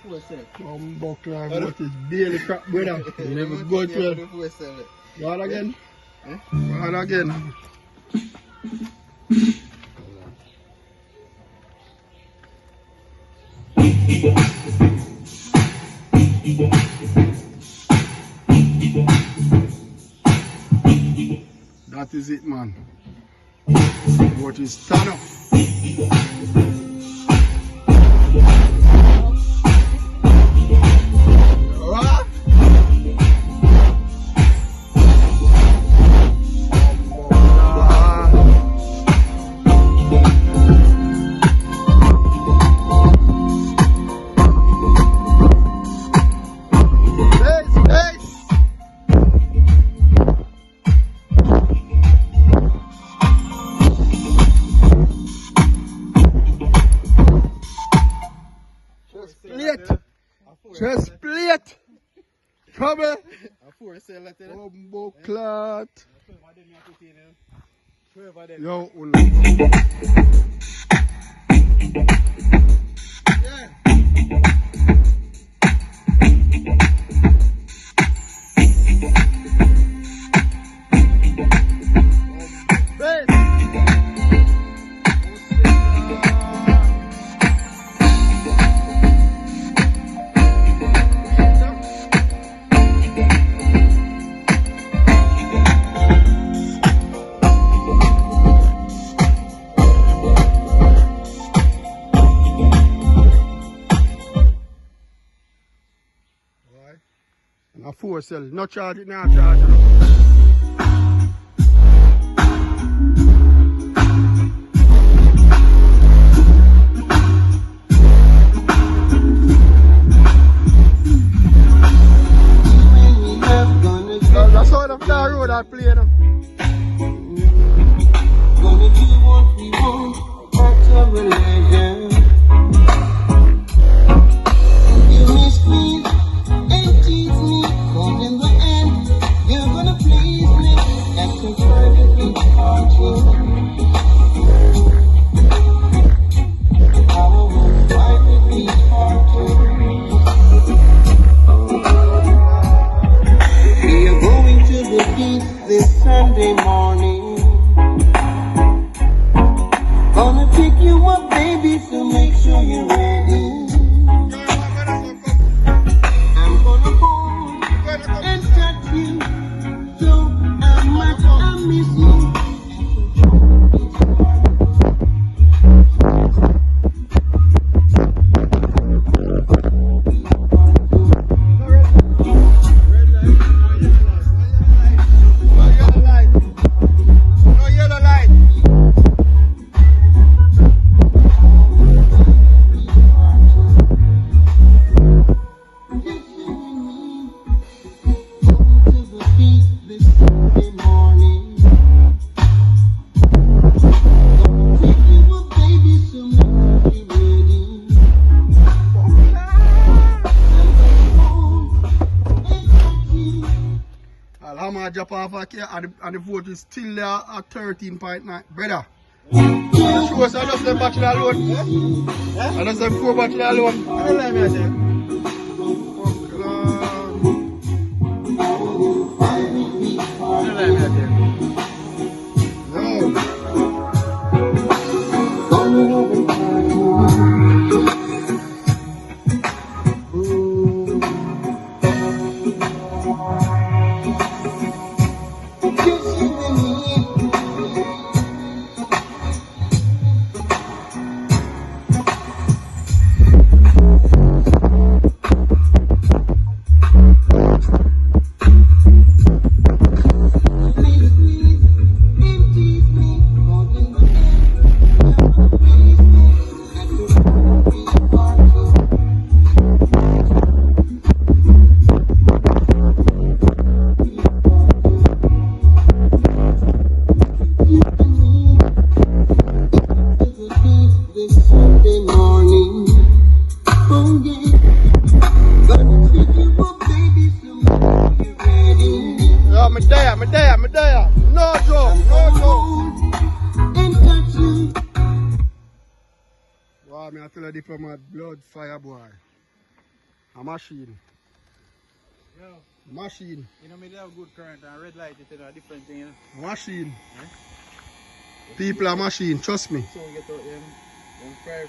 Buckler, what is daily crap, brother? You never go to it. Go on again. Go on again. That is it, man. What is stand up? Chest plate! Trouble! Bumbo clot! Yo, a 4 cell, no charge it, not charge it. That's all of the road I play now. Gonna do what we want, that's our religion. You miss me and tease me, but in the end, you're gonna please me at your private party. Our private party. We are going to the beach this Sunday morning. Gonna pick you up, baby, so make sure you're ready. I'm gonna hold and touch you, so much I miss you. I'll drop off here and the vote is still there at 13.9. Brother, show us I just them battery alone. I just them 4 battery alone. I don't like me, I say. I'm there. No joke, no joke. Wow, me I feel a diplomat blood fire boy. A machine. Yo, Machine. you know me they have good current and red light is a different thing, you know. Machine. People are machine, trust me. So we get out them fry.